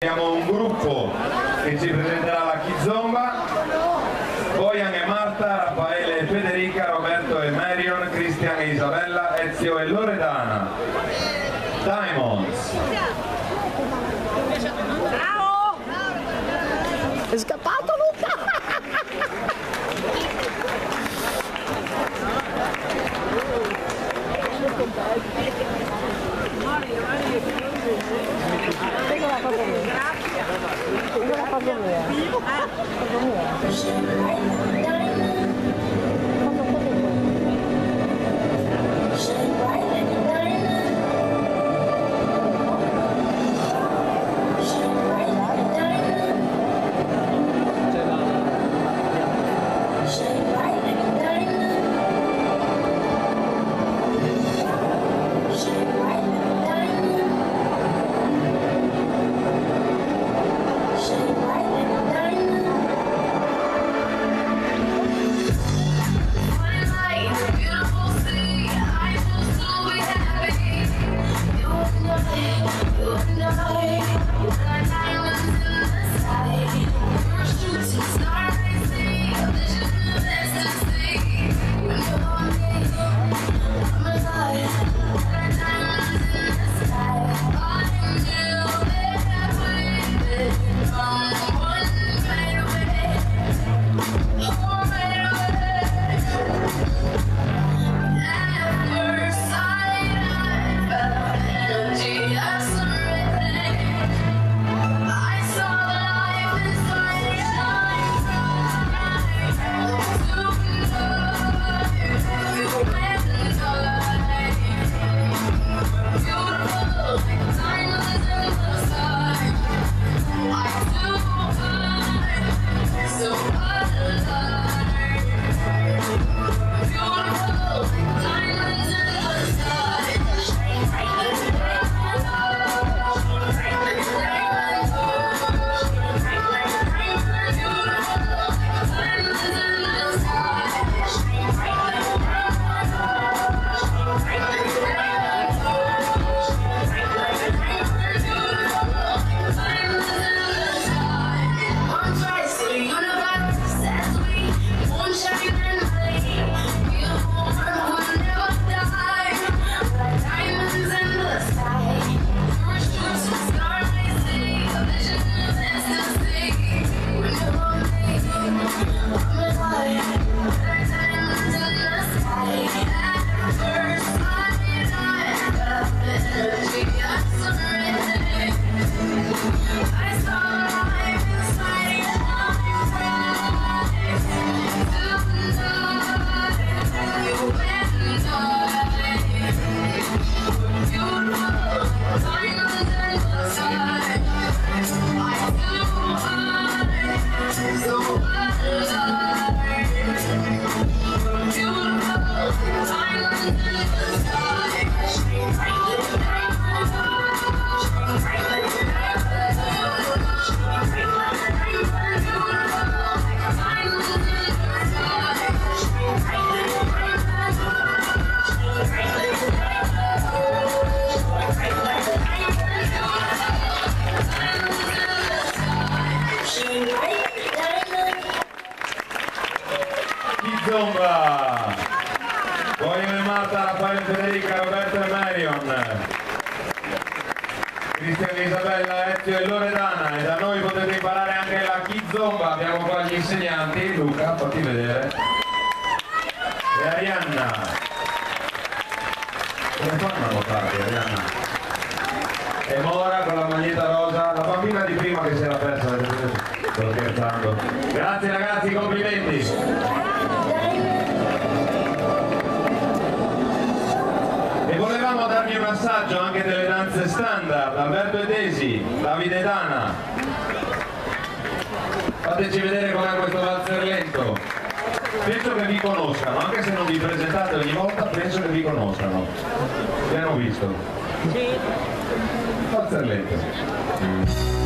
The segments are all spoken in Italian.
Abbiamo un gruppo che ci presenterà la Kizomba, Bojan e Marta, Raffaele e Federica, Roberto e Marion, Cristian e Isabella, Ezio e Loredana. Diamonds. Ciao! È scappato Luca! Tengo la foto mia. Tengo la foto mia. Foto mia. Kizomba, Bojan e Marta, Raffaele e Federica, Roberto e Marion, Cristian e Isabella, Ezio e Loredana. E da noi potete imparare anche la Kizomba. Abbiamo qua gli insegnanti, Luca, fatti vedere, e Arianna. Come fanno a nuotare, Arianna? E Mora con la maglietta rosa, la bambina di prima che si era persa. Sto scherzando. Grazie ragazzi, complimenti. E volevamo darvi un assaggio anche delle danze standard. Alberto e Desi, Davide e Dana. Fateci vedere com'è questo valzer lento. Penso che vi conoscano, anche se non vi presentate ogni volta, penso che vi conoscano. Vi hanno visto? Sì. Valzer lento.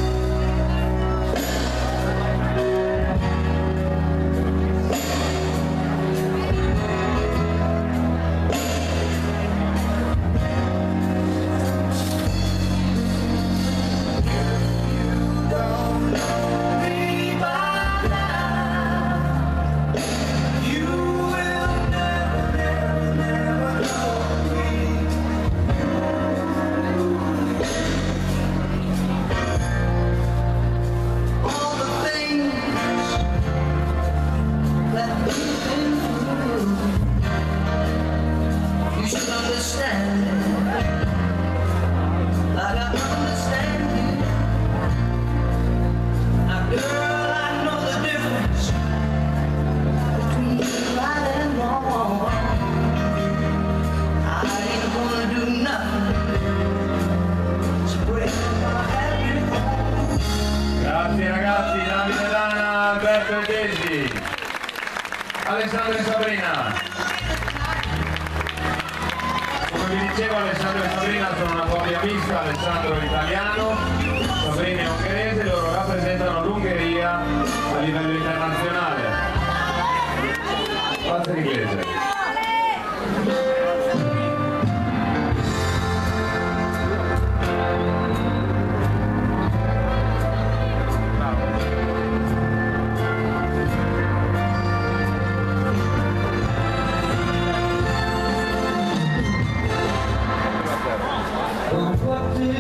Alessandro e Sabrina. Come vi dicevo, Alessandro e Sabrina sono una coppia mista, Alessandro è italiano, Sabrina è ungherese, loro rappresentano l'Ungheria a livello internazionale. Pazzo in inglese. What did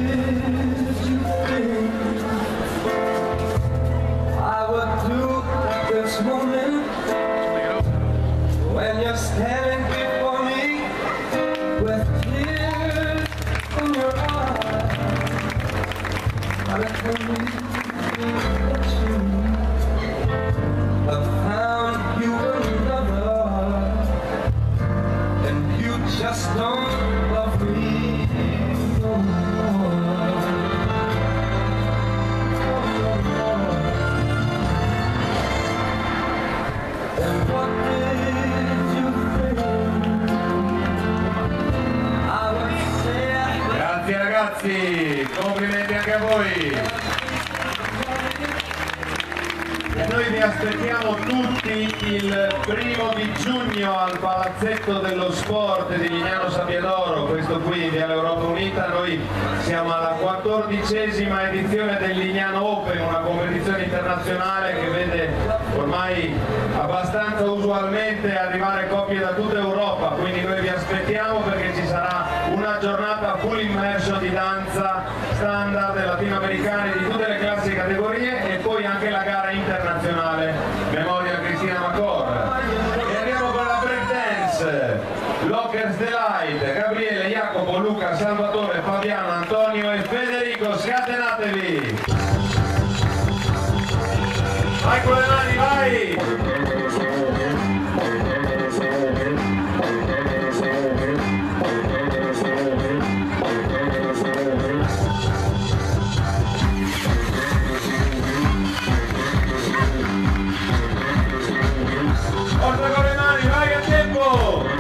you think I would do at this moment when you're standing before me with tears in your eyes? I think that you have found you another, and you just don't love me. Grazie ragazzi, complimenti anche a voi. E noi vi aspettiamo tutti il 1° di giugno al Palazzetto dello Sport di Lignano Sabbiadoro, questo qui in Viale Europa Unita. Noi siamo alla 14ª edizione del Lignano Open, una competizione internazionale che vede ormai abbastanza usualmente arrivare coppie da tutta Europa, quindi noi vi aspettiamo perché ci sarà una giornata full immersion di danza standard latinoamericane di tutte le classi e categorie, e poi anche la gara internazionale Memoria Cristina Macor. E andiamo con la breakdance, Lockers Delight, Gabriele, Jacopo, Luca, Salvatore, Fabiano, Antonio e Federico, scatenatevi! Vai con le mani, vai! Forza con le mani, vai a tempo!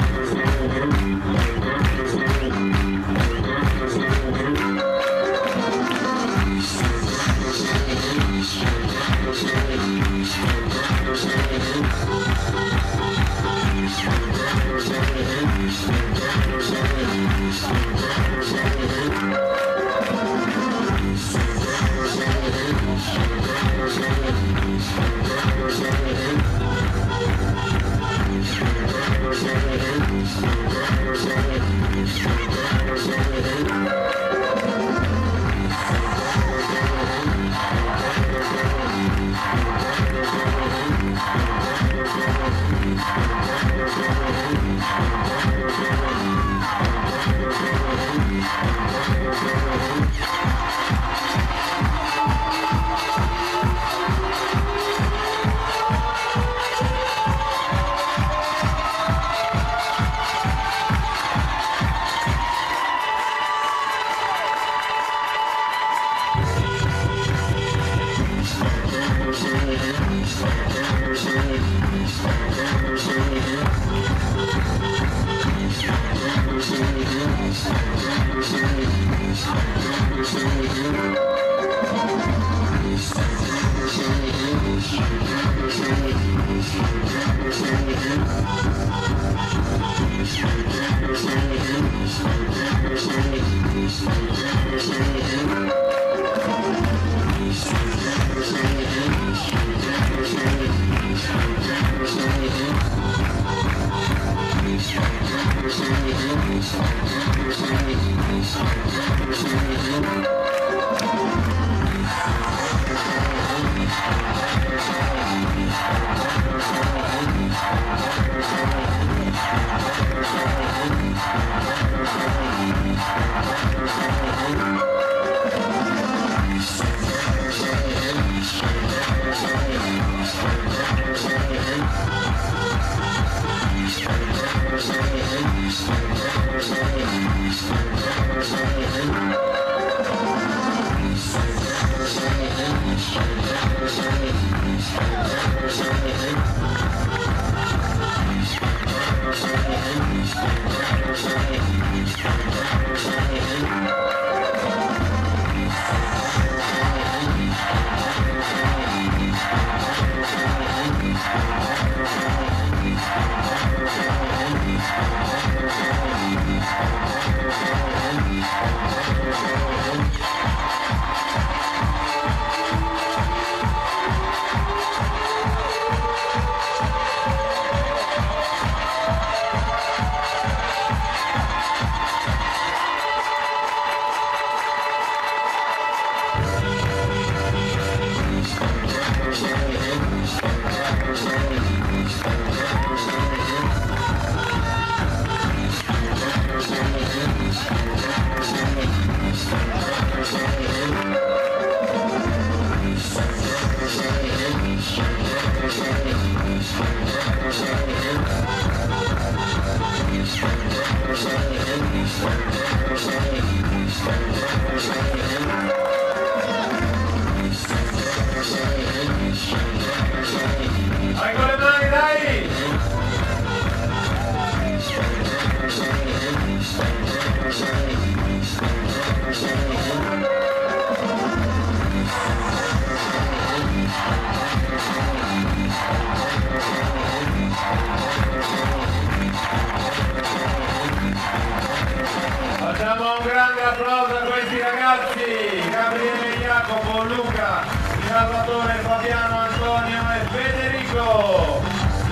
Salvatore, Fabiano, Antonio e Federico.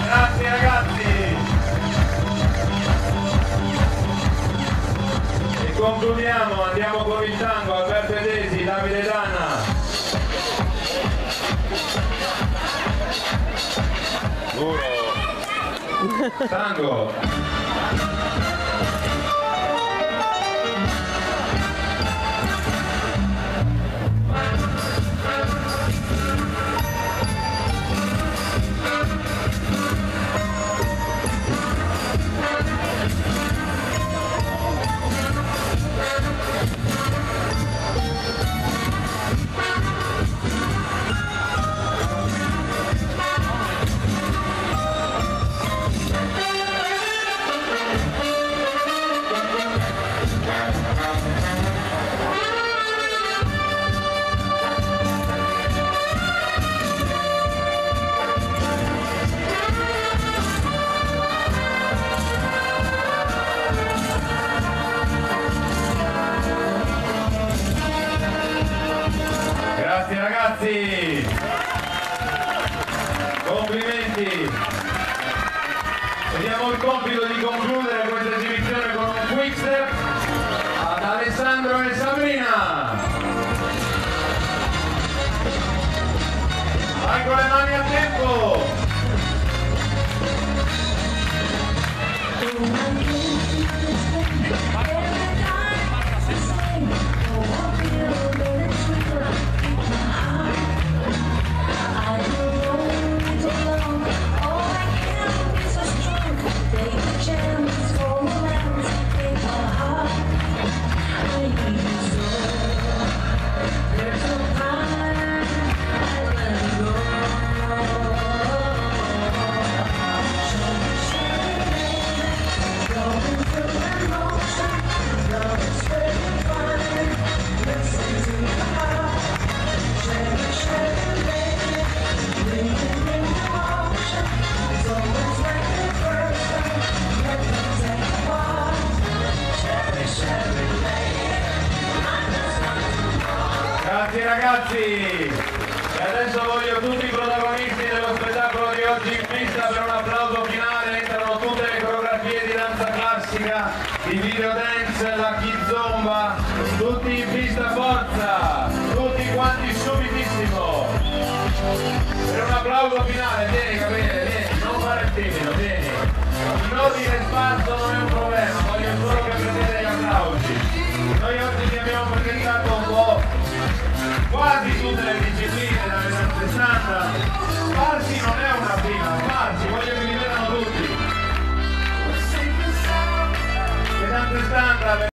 Grazie ragazzi. E concludiamo, andiamo con il tango, Alberto Edesi, Davide Danna. Tango. Grazie ragazzi, complimenti. Vediamo il compito di concludere questa esibizione con un quickstep ad Alessandro e Sabrina. Vai con le mani a tempo. Grazie ragazzi, e adesso voglio tutti i protagonisti dello spettacolo di oggi in pista per un applauso finale. Entrano tutte le coreografie di danza classica, di video dance, la kizomba, tutti in pista, forza, tutti quanti subitissimo. Per un applauso finale, vieni Gabriele, vieni, non fare il timido, vieni. In ordine sparso non è un problema, voglio solo che prendete gli applausi. Noi oggi vi abbiamo presentato un po' quasi tutte le discipline dalle danze standard. Farsi non è una